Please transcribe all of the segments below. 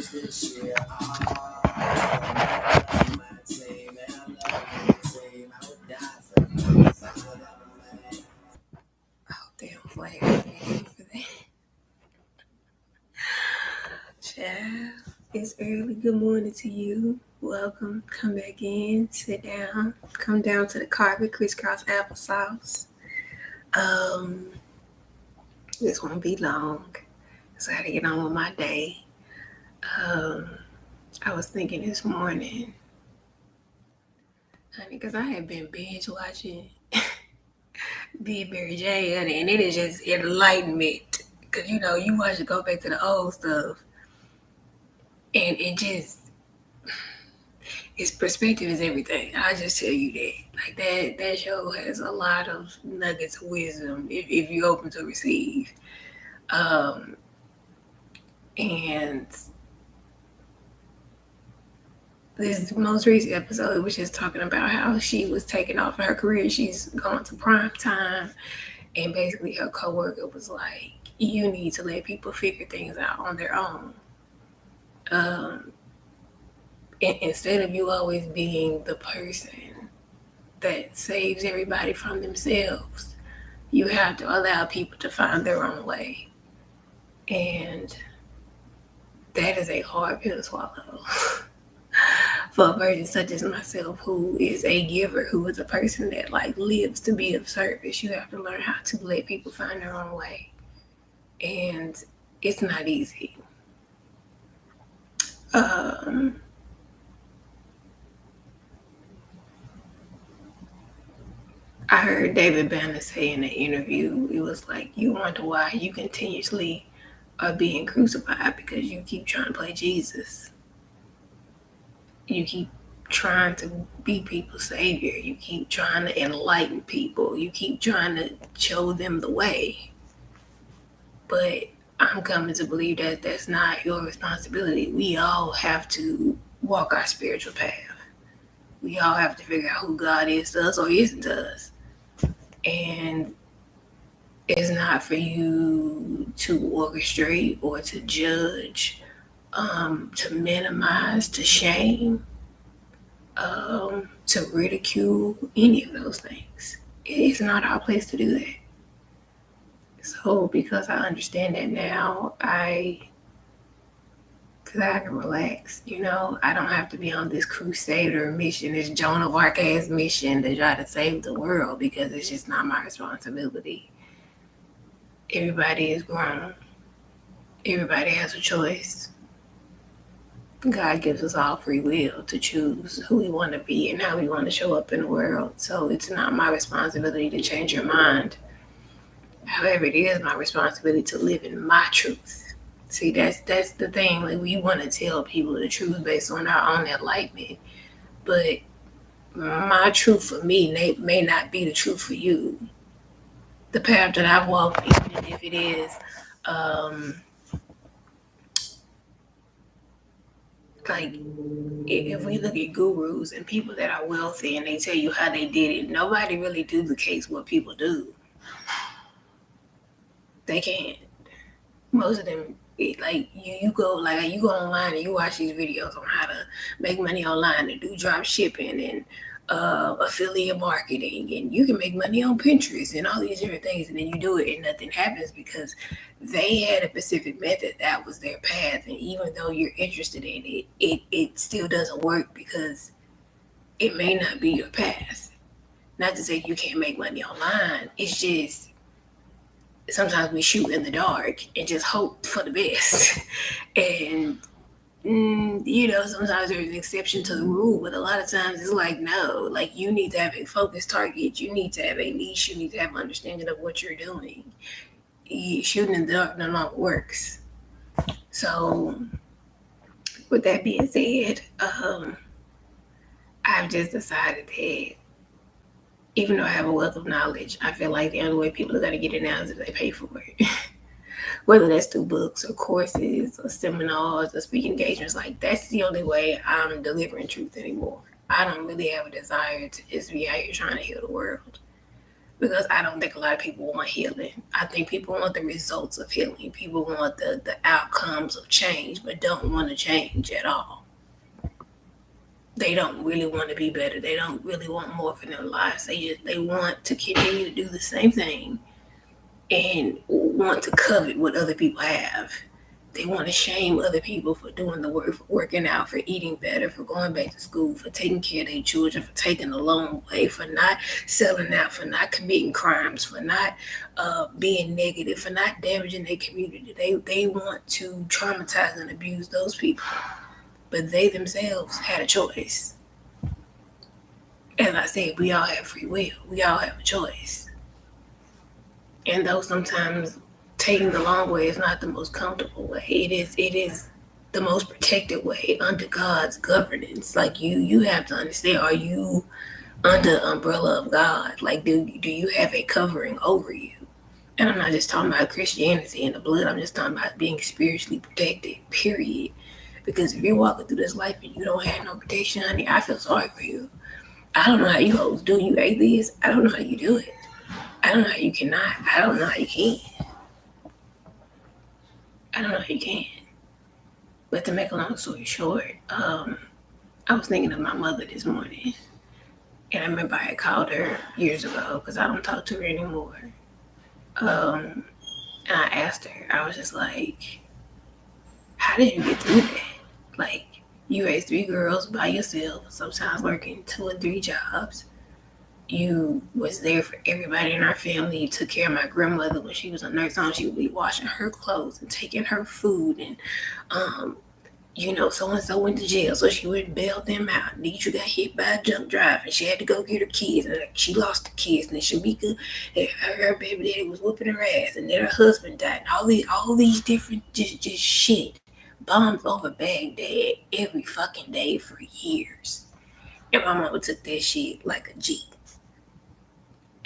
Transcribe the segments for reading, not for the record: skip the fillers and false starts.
damn flag for that. Child, it's early. Good morning to you. Welcome. Come back in. Sit down. Come down to the carpet. Crisscross applesauce. This won't be long. So I had to get on with my day. I was thinking this morning, honey, because I had been binge watching Big Mary J, honey, and it is just enlightenment. Because, you watch it go back to the old stuff, and its perspective is everything. I just tell you that. Like, that show has a lot of nuggets of wisdom if you're open to receive. And this most recent episode was just talking about how she was taking off in her career. She's gone to prime time, and basically her coworker was like, you need to let people figure things out on their own. Instead of you always being the person that saves everybody from themselves, you have to allow people to find their own way. And that is a hard pill to swallow. For a person such as myself, who is a giver, who is a person that lives to be of service, you have to learn how to let people find their own way. And it's not easy. I heard David Banner say in an interview, it was like, you wonder why you continuously are being crucified, because you keep trying to play Jesus. You keep trying to be people's savior. You keep trying to enlighten people. You keep trying to show them the way. But I'm coming to believe that that's not your responsibility. We all have to walk our spiritual path. We all have to figure out who God is to us or isn't to us. And it's not for you to orchestrate or to judge, to minimize, to shame, to ridicule, any of those things. It's not our place to do that. So because I understand that now, I can relax. I don't have to be on this crusader mission, this Joan of Arc ass mission to try to save the world, because it's just not my responsibility. Everybody is grown. Everybody has a choice. God gives us all free will to choose who we want to be and how we want to show up in the world. So it's not my responsibility to change your mind. However, it is my responsibility to live in my truth. See, that's the thing. We want to tell people the truth based on our own enlightenment. But my truth for me may not be the truth for you. The path that I've walked, even if it is if we look at gurus and people that are wealthy and they tell you how they did it, nobody really duplicates what people do. They can't. Most of them, you go online and you watch these videos on how to make money online and do drop shipping and affiliate marketing, and you can make money on Pinterest and all these different things, and then you do it and nothing happens because they had a specific method that was their path. And even though you're interested in it still doesn't work because it may not be your path. Not to say you can't make money online. It's just sometimes we shoot in the dark and just hope for the best. And sometimes there's an exception to the rule, but a lot of times it's no, you need to have a focused target. You need to have a niche. You need to have an understanding of what you're doing. Shooting in the dark no longer works. So with that being said, I've just decided that even though I have a wealth of knowledge, I feel like the only way people are going to get it now is if they pay for it. Whether that's through books or courses or seminars or speaking engagements, that's the only way I'm delivering truth anymore. I don't really have a desire to just be out here trying to heal the world. because I don't think a lot of people want healing. I think people want the results of healing. People want the outcomes of change, but don't want to change at all. They don't really want to be better. They don't really want more for their lives. They want to continue to do the same thing and want to covet what other people have. They want to shame other people for doing the work, for working out, for eating better, for going back to school, for taking care of their children, for taking the long way, for not selling out, for not committing crimes, for not being negative, for not damaging their community. They want to traumatize and abuse those people. But they themselves had a choice. As I said, we all have free will. We all have a choice. And though sometimes taking the long way is not the most comfortable way, it is the most protected way under God's governance. Like you have to understand, are you under the umbrella of God? Like do you have a covering over you? And I'm not just talking about Christianity and the blood, I'm just talking about being spiritually protected, period. Because if you're walking through this life and you don't have no protection, honey, I feel sorry for you. I don't know how you hoes do. You atheists, I don't know how you do it. I don't know how you cannot. I don't know how you can. I don't know how you can. But to make a long story short, I was thinking of my mother this morning. And I remember I had called her years ago because I don't talk to her anymore. And I asked her, I was just like, how did you get through that? Like, you raised 3 girls by yourself, sometimes working 2 and 3 jobs. You was there for everybody in our family. You took care of my grandmother when she was a nurse home. She would be washing her clothes and taking her food. And, so-and-so went to jail, so she went and bailed them out. Nisha got hit by a junk driver, and she had to go get her kids. And she lost the kids. And then Shamika, her baby daddy was whooping her ass. And then her husband died. And all these different just shit. Bombs over Baghdad every fucking day for years. And my mama took that shit like a G.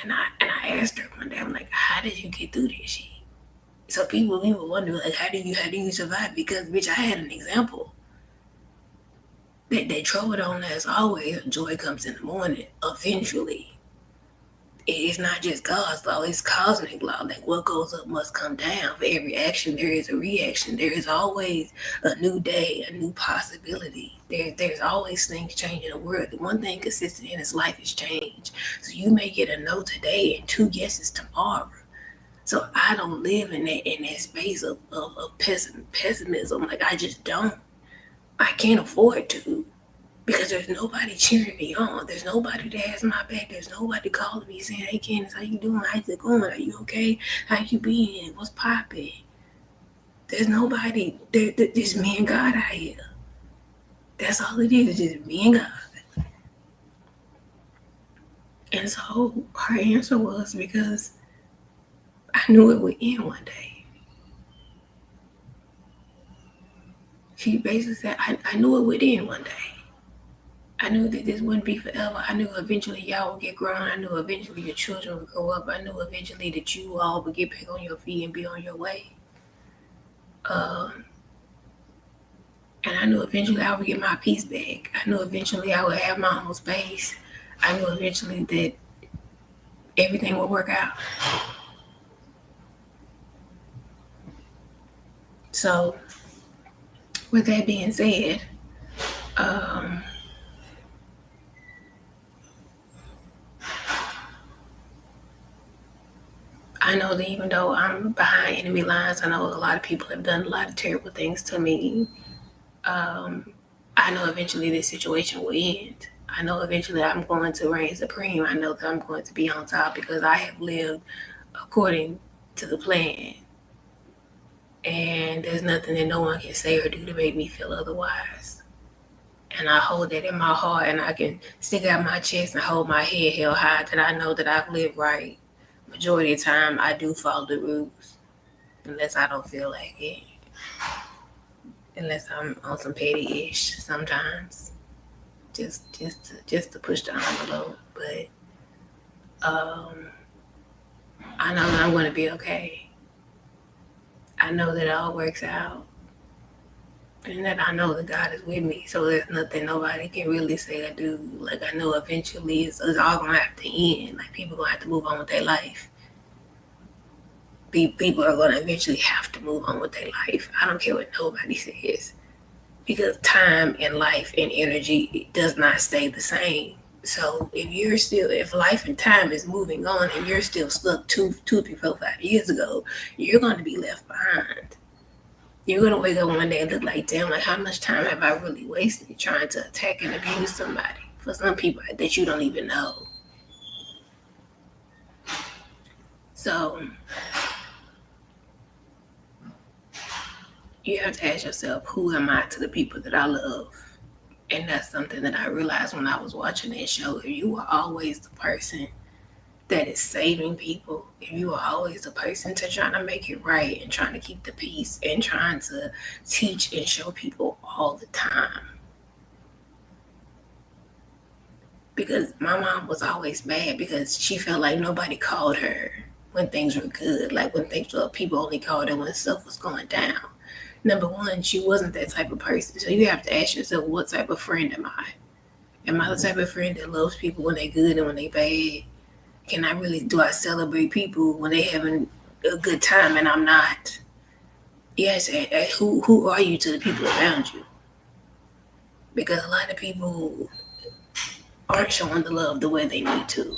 And I asked her one day, I'm like, how did you get through this shit? So people wonder, like, how do you survive? Because bitch, I had an example. That trouble don't last always. Joy comes in the morning, eventually. It's not just God's law, it's cosmic law. Like what goes up must come down. For every action, there is a reaction. There is always a new day, a new possibility. There's always things changing in the world. The one thing consistent in his life is change. So you may get a no today and 2 yeses tomorrow. So I don't live in that space of pessimism. Like I just don't. I can't afford to. Because there's nobody cheering me on. There's nobody that has my back. There's nobody calling me saying, hey, Candice, how you doing? How's it going? Are you okay? How you been? What's popping? There's nobody. There's me and God out here. That's all it is. It's just me and God. And so her answer was because I knew it would end one day. She basically said, I knew it would end one day. I knew that this wouldn't be forever. I knew eventually y'all would get grown. I knew eventually your children would grow up. I knew eventually that you all would get back on your feet and be on your way. And I knew eventually I would get my peace back. I knew eventually I would have my own space. I knew eventually that everything would work out. So, with that being said, I know that even though I'm behind enemy lines, I know a lot of people have done a lot of terrible things to me. I know eventually this situation will end. I know eventually I'm going to reign supreme. I know that I'm going to be on top because I have lived according to the plan. And there's nothing that no one can say or do to make me feel otherwise. And I hold that in my heart, and I can stick out my chest and hold my head held high that I know that I've lived right. Majority of the time, I do follow the rules, unless I don't feel like it. Unless I'm on some petty-ish sometimes, just to push the envelope. But I know that I'm going to be okay. I know that it all works out. And that I know that God is with me, so there's nothing nobody can really say or do. Like, I know eventually it's all gonna have to end. Like, people gonna have to move on with their life. People are gonna eventually have to move on with their life. I don't care what nobody says, because time and life and energy does not stay the same. So if life and time is moving on and you're still stuck 2, 3, 4, 5 years ago, you're gonna be left behind. You're gonna wake up one day and look like, damn, like how much time have I really wasted trying to attack and abuse somebody? For some people that you don't even know. So you have to ask yourself, who am I to the people that I love? And that's something that I realized when I was watching that show. If you are always the person that is saving people, if you are always the person to trying to make it right and trying to keep the peace and trying to teach and show people all the time. Because my mom was always mad because she felt like nobody called her when things were good. Like when things were up, people only called her when stuff was going down. Number one, she wasn't that type of person. So you have to ask yourself, what type of friend am I? Am I the type of friend that loves people when they good and when they bad? Do I celebrate people when they having a good time and I'm not? Yes, who are you to the people around you? Because a lot of people aren't showing the love the way they need to.